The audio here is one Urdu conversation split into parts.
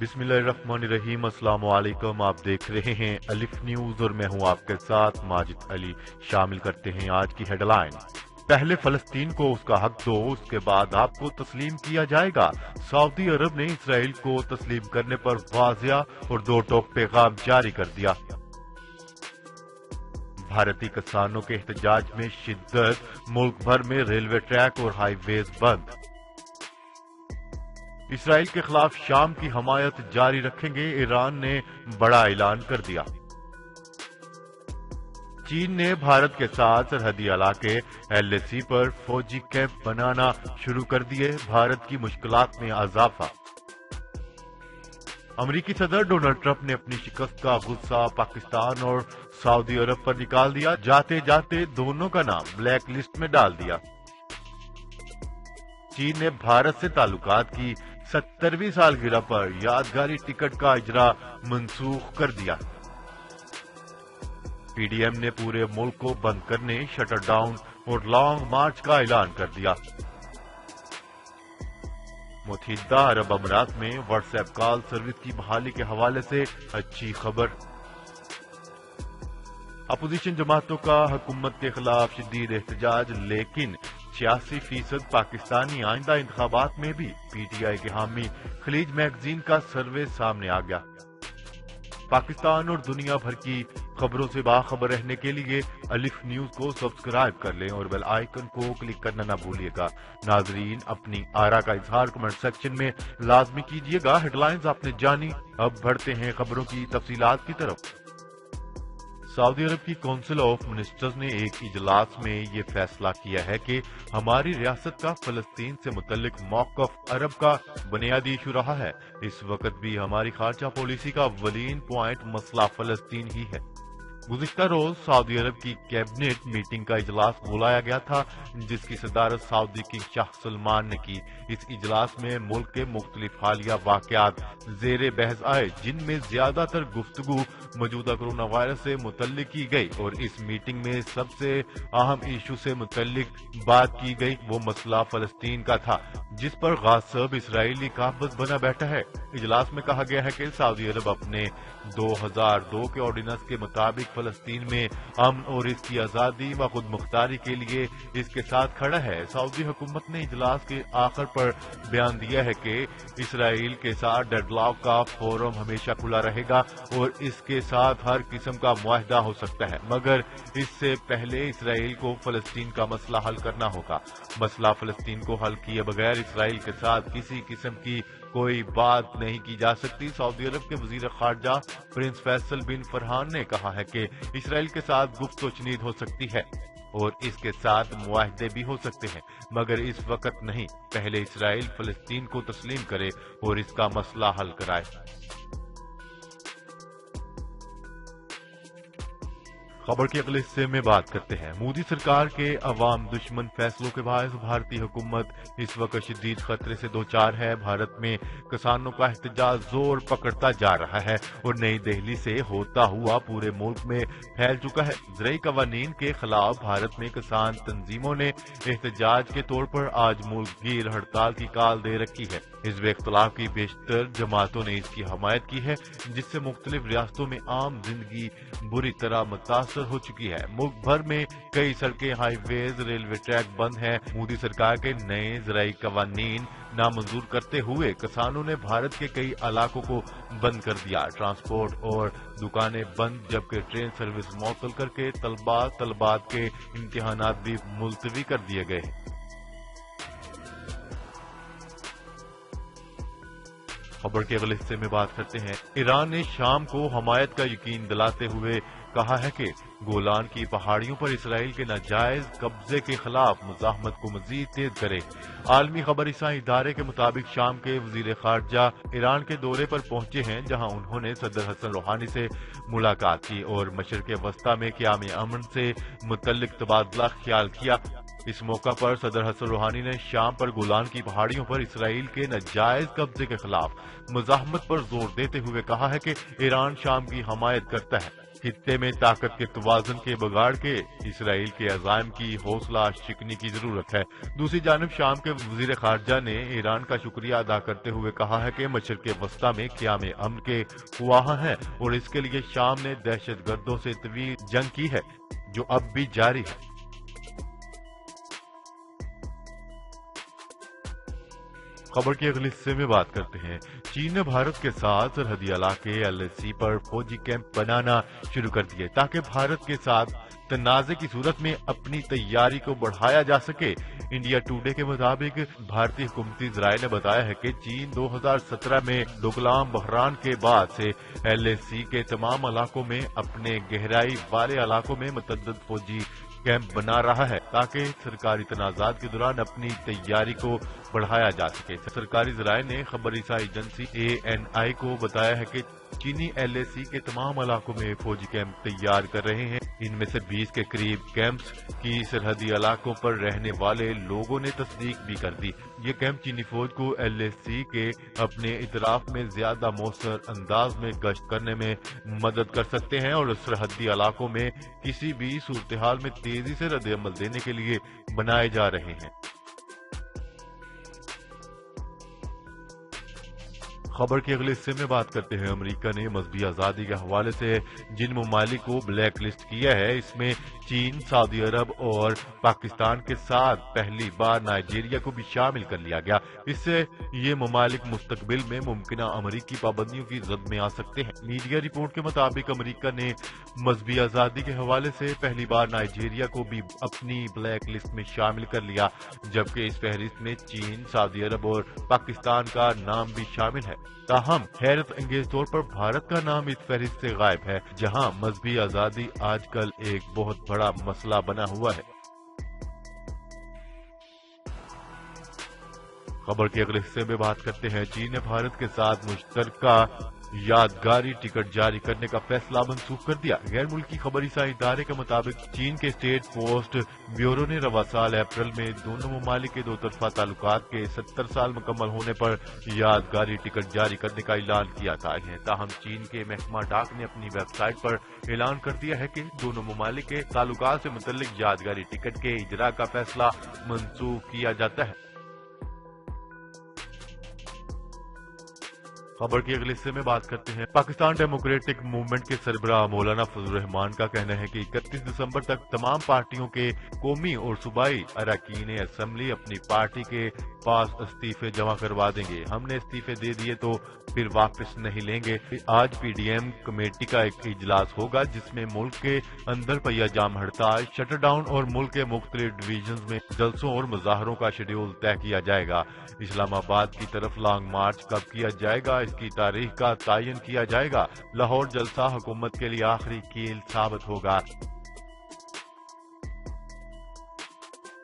بسم اللہ الرحمن الرحیم۔ السلام علیکم، آپ دیکھ رہے ہیں الف نیوز اور میں ہوں آپ کے ساتھ ماجد علی۔ شامل کرتے ہیں آج کی ہیڈ لائن۔ پہلے فلسطین کو اس کا حق دو، اس کے بعد آپ کو تسلیم کیا جائے گا۔ سعودی عرب نے اسرائیل کو تسلیم کرنے پر واضح اور دو ٹوک پیغام جاری کر دیا۔ بھارتی کسانوں کے احتجاج میں شدت، ملک بھر میں ریلوے ٹریک اور ہائی ویز بند۔ اسرائیل کے خلاف شام کی حمایت جاری رکھیں گے، ایران نے بڑا اعلان کر دیا۔ چین نے بھارت کے ساتھ سرحدی علاقے LAC پر فوجی کیمپ بنانا شروع کر دیے، بھارت کی مشکلات میں اضافہ۔ امریکی صدر ڈونلڈ ٹرمپ نے اپنی شکست کا غصہ پاکستان اور سعودی عرب پر نکال دیا، جاتے جاتے دونوں کا نام بلیک لسٹ میں ڈال دیا۔ چین نے بھارت سے تعلقات کی 70ویں سالگرہ پر یادگاری ٹکٹ کا اجرا منسوخ کر دیا۔ PDM نے پورے ملک کو بند کرنے، شٹر ڈاؤن اور لانگ مارچ کا اعلان کر دیا۔ متحدہ عرب امارات میں واٹس ایپ کال سروس کی بحالی کے حوالے سے اچھی خبر۔ اپوزیشن جماعتوں کا حکومت کے خلاف شدید احتجاج، لیکن 86% پاکستانی آئندہ انتخابات میں بھی PTI کے حامی۔ خلیج میگزین کا سروے سامنے آ گیا۔ پاکستان اور دنیا بھر کی خبروں سے باخبر رہنے کے لیے الف نیوز کو سبسکرائب کر لیں اور بیل آئیکن کو کلک کرنا نہ بھولیے گا۔ ناظرین، اپنی آرا کا اظہار کمنٹ سیکشن میں لازمی کیجیے گا۔ ہیڈ لائنز آپ نے جانی، اب بڑھتے ہیں خبروں کی تفصیلات کی طرف۔ سعودی عرب کی کونسل آف منسٹرز نے ایک اجلاس میں یہ فیصلہ کیا ہے کہ ہماری ریاست کا فلسطین سے متعلق موقف عرب کا بنیادی ایشو رہا ہے۔ اس وقت بھی ہماری خارجہ پالیسی کا اولین پوائنٹ مسئلہ فلسطین ہی ہے۔ گزشتہ روز سعودی عرب کی کیبنٹ میٹنگ کا اجلاس بلایا گیا تھا، جس کی صدارت سعودی کنگ شاہ سلمان نے کی۔ اس اجلاس میں ملک کے مختلف حالیہ واقعات زیر بحث آئے، جن میں زیادہ تر گفتگو موجودہ کرونا وائرس سے متعلق کی گئی، اور اس میٹنگ میں سب سے اہم ایشو سے متعلق بات کی گئی وہ مسئلہ فلسطین کا تھا، جس پر غاصب اسرائیلی قابض بنا بیٹھا ہے۔ اجلاس میں کہا گیا ہے کہ سعودی عرب اپنے 2002 کے آرڈیننس کے مطابق فلسطین میں امن اور اس کی آزادی و خود مختاری کے لیے اس کے ساتھ کھڑا ہے۔ سعودی حکومت نے اجلاس کے آخر پر بیان دیا ہے کہ اسرائیل کے ساتھ ڈیڈ لاک کا فورم ہمیشہ کھلا رہے گا اور اس کے ساتھ ہر قسم کا معاہدہ ہو سکتا ہے، مگر اس سے پہلے اسرائیل کو فلسطین کا مسئلہ حل کرنا ہوگا۔ مسئلہ فلسطین کو حل کیے بغیر اسرائیل کے ساتھ کسی قسم کی کوئی بات نہیں کی جا سکتی۔ سعودی عرب کے وزیر خارجہ پرنس فیصل بن فرحان نے کہا ہے کہ اسرائیل کے ساتھ گفت و شنید ہو سکتی ہے اور اس کے ساتھ معاہدے بھی ہو سکتے ہیں، مگر اس وقت نہیں۔ پہلے اسرائیل فلسطین کو تسلیم کرے اور اس کا مسئلہ حل کرائے۔ خبر کے اگلے حصے میں بات کرتے ہیں۔ مودی سرکار کے عوام دشمن فیصلوں کے باعث بھارتی حکومت اس وقت شدید خطرے سے دوچار ہے۔ بھارت میں کسانوں کا احتجاج زور پکڑتا جا رہا ہے اور نئی دہلی سے ہوتا ہوا پورے ملک میں پھیل چکا ہے۔ زرعی قوانین کے خلاف بھارت میں کسان تنظیموں نے احتجاج کے طور پر آج ملک گیر ہڑتال کی کال دے رکھی ہے۔ حزب اختلاف کی بیشتر جماعتوں نے اس کی حمایت کی ہے، جس سے مختلف ریاستوں میں عام زندگی بری طرح متاثر ہو چکی ہے۔ ملک بھر میں کئی سڑکیں، ہائی ویز، ریلوے ٹریک بند ہیں۔ مودی سرکار کے نئے زرعی قوانین نامنظور کرتے ہوئے کسانوں نے بھارت کے کئی علاقوں کو بند کر دیا۔ ٹرانسپورٹ اور دکانیں بند، جبکہ ٹرین سروس معطل کر کے طلبات کے امتحانات بھی ملتوی کر دیے گئے ہیں۔ خبر کے اگلے حصے میں بات کرتے ہیں۔ ایران نے شام کو حمایت کا یقین دلاتے ہوئے کہا ہے کہ گولان کی پہاڑیوں پر اسرائیل کے ناجائز قبضے کے خلاف مزاحمت کو مزید تیز کرے۔ عالمی خبر رساں ادارے کے مطابق شام کے وزیر خارجہ ایران کے دورے پر پہنچے ہیں، جہاں انہوں نے صدر حسن روحانی سے ملاقات کی اور مشرق وسطیٰ میں قیام امن سے متعلق تبادلہ خیال کیا۔ اس موقع پر صدر حسن روحانی نے شام پر گولان کی پہاڑیوں پر اسرائیل کے ناجائز قبضے کے خلاف مزاحمت پر زور دیتے ہوئے کہا ہے کہ ایران شام کی حمایت کرتا ہے۔ خطے میں طاقت کے توازن کے بگاڑ کے اسرائیل کے عزائم کی حوصلہ شکنی کی ضرورت ہے۔ دوسری جانب شام کے وزیر خارجہ نے ایران کا شکریہ ادا کرتے ہوئے کہا ہے کہ مشرق وسطی میں قیام امن کے خواہاں ہیں اور اس کے لیے شام نے دہشت گردوں سے طویل جنگ کی ہے جو اب بھی جاری ہے۔ خبر کے اگلے حصے میں بات کرتے ہیں۔ چین نے بھارت کے ساتھ سرحدی علاقے LAC پر فوجی کیمپ بنانا شروع کر دیے تاکہ بھارت کے ساتھ تنازع کی صورت میں اپنی تیاری کو بڑھایا جا سکے۔ انڈیا ٹوڈے کے مطابق بھارتی حکومتی ذرائع نے بتایا ہے کہ چین 2017 میں ڈوکلام بحران کے بعد سے LAC کے تمام علاقوں میں اپنے گہرائی والے علاقوں میں متعدد فوجی کیمپ بنا رہا ہے تاکہ سرکاری تنازعات کے دوران اپنی تیاری کو بڑھایا جا سکے۔ سرکاری ذرائع نے خبر رساں ایجنسی ANI کو بتایا ہے کہ چینی LAC کے تمام علاقوں میں فوجی کیمپ تیار کر رہے ہیں۔ ان میں سے 20 کے قریب کیمپس کی سرحدی علاقوں پر رہنے والے لوگوں نے تصدیق بھی کر دی۔ یہ کیمپ چینی فوج کو LAC کے اپنے اطراف میں زیادہ مؤثر انداز میں گشت کرنے میں مدد کر سکتے ہیں اور سرحدی علاقوں میں کسی بھی صورتحال میں تیزی سے رد عمل دینے کے لیے بنائے جا رہے ہیں۔ خبر کے اگلے حصے میں بات کرتے ہیں۔ امریکہ نے مذہبی آزادی کے حوالے سے جن ممالک کو بلیک لسٹ کیا ہے اس میں چین، سعودی عرب اور پاکستان کے ساتھ پہلی بار نائجیریا کو بھی شامل کر لیا گیا۔ اس سے یہ ممالک مستقبل میں ممکنہ امریکی پابندیوں کی زد میں آ سکتے ہیں۔ میڈیا رپورٹ کے مطابق امریکہ نے مذہبی آزادی کے حوالے سے پہلی بار نائجیریا کو بھی اپنی بلیک لسٹ میں شامل کر لیا، جبکہ اس فہرست میں چین، سعودی عرب اور پاکستان کا نام بھی شامل ہے۔ تاہم حیرت انگیز طور پر بھارت کا نام اس فہرست سے غائب ہے، جہاں مذہبی آزادی آج کل ایک بہت بڑا مسئلہ بنا ہوا ہے۔ خبر کے اگلے حصے میں بات کرتے ہیں۔ چین نے بھارت کے ساتھ مشترکہ یادگاری ٹکٹ جاری کرنے کا فیصلہ منسوخ کر دیا۔ غیر ملکی خبری رساں ادارے کے مطابق چین کے اسٹیٹ پوسٹ بیورو نے رواں سال اپریل میں دونوں ممالک کے دو طرفہ تعلقات کے 70 سال مکمل ہونے پر یادگاری ٹکٹ جاری کرنے کا اعلان کیا تھا۔ تاہم چین کے محکمہ ڈاک نے اپنی ویب سائٹ پر اعلان کر دیا ہے کہ دونوں ممالک کے تعلقات سے متعلق یادگاری ٹکٹ کے اجرا کا فیصلہ منسوخ کیا جاتا ہے۔ خبر کے اگلے حصے میں بات کرتے ہیں۔ پاکستان ڈیموکریٹک موومنٹ کے سربراہ مولانا فضل الرحمان کا کہنا ہے کہ 31 دسمبر تک تمام پارٹیوں کے قومی اور صوبائی اراکین اسمبلی اپنی پارٹی کے پاس استعفے جمع کروا دیں گے۔ ہم نے استعفے دے دیے تو پھر واپس نہیں لیں گے۔ آج PDM کمیٹی کا ایک اجلاس ہوگا جس میں ملک کے اندر پہیہ جام ہڑتال، شٹر ڈاؤن اور ملک کے مختلف ڈویژنز میں جلسوں اور مظاہروں کا شیڈول طے کیا جائے گا۔ اسلام آباد کی طرف لانگ مارچ کب کیا جائے گا اس کی تاریخ کا تعین کیا جائے گا۔ لاہور جلسہ حکومت کے لیے آخری کیل ثابت ہوگا۔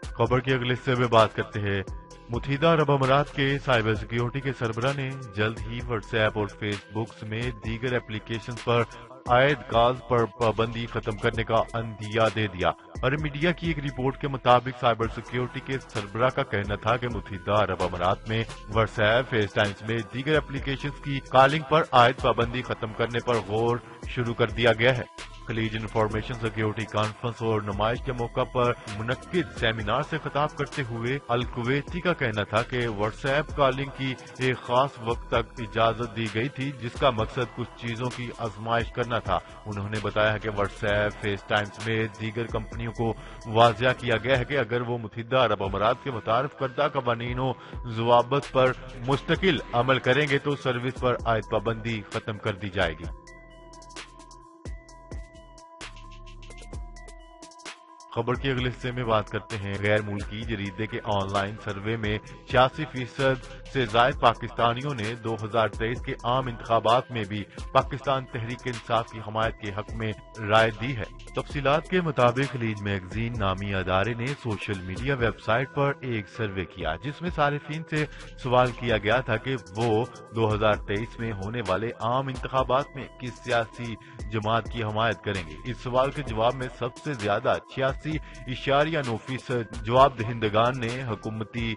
خبر کے اگلے حصے میں بات کرتے ہیں۔ متحدہ عرب امارات کے سائبر سیکیورٹی کے سربراہ نے جلد ہی واٹس ایپ اور فیس بک سمیت دیگر اپلیکیشن پر عائد کالز پر پابندی ختم کرنے کا عندیہ دے دیا۔ عرب میڈیا کی ایک رپورٹ کے مطابق سائبر سیکیورٹی کے سربراہ کا کہنا تھا کہ متحدہ عرب امارات میں واٹس ایپ، فیس ٹائم سمیت دیگر اپلیکیشنز کی کالنگ پر عائد پابندی ختم کرنے پر غور شروع کر دیا گیا ہے۔ خلیج انفارمیشن سیکیورٹی کانفرنس اور نمائش کے موقع پر منعقد سیمینار سے خطاب کرتے ہوئے الکویتی کا کہنا تھا کہ واٹس ایپ کالنگ کی ایک خاص وقت تک اجازت دی گئی تھی جس کا مقصد کچھ چیزوں کی آزمائش کرنا تھا۔ انہوں نے بتایا کہ واٹس ایپ، فیس ٹائم سمیت دیگر کمپنیوں کو واضح کیا گیا ہے کہ اگر وہ متحدہ عرب امارات کے متعارف کردہ قوانین و ضوابط پر مستقل عمل کریں گے تو سروس پر عائد پابندی ختم کر دی جائے گی۔ خبر کے اگلے حصے میں بات کرتے ہیں۔ غیر ملکی جریدے کے آن لائن سروے میں 86% سے زائد پاکستانیوں نے 2023 کے عام انتخابات میں بھی پاکستان تحریک انصاف کی حمایت کے حق میں رائے دی ہے۔ تفصیلات کے مطابق خلیج میگزین نامی ادارے نے سوشل میڈیا ویب سائٹ پر ایک سروے کیا جس میں صارفین سے سوال کیا گیا تھا کہ وہ 2023 میں ہونے والے عام انتخابات میں کس سیاسی جماعت کی حمایت کریں گے۔ اس سوال کے جواب میں سب سے زیادہ 86.9% جواب دہندگان نے حکومتی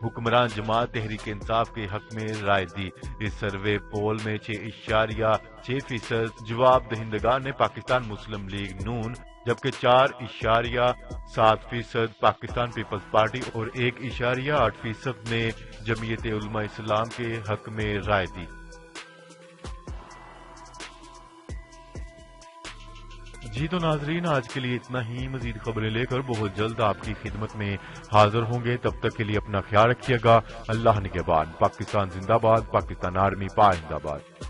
حکمران جماعت تحریک انصاف کے حق میں رائے دی۔ اس سروے پول میں 6.6% جواب دہندگان نے پاکستان مسلم لیگ نون، جبکہ 4.7% پاکستان پیپلز پارٹی اور 1.8% نے جمعیت علماء اسلام کے حق میں رائے دی۔ جی تو ناظرین، آج کے لیے اتنا ہی۔ مزید خبریں لے کر بہت جلد آپ کی خدمت میں حاضر ہوں گے۔ تب تک کے لیے اپنا خیال رکھیے گا۔ اللہ نگہبان۔ پاکستان زندہ باد، پاکستان آرمی پائندہ باد۔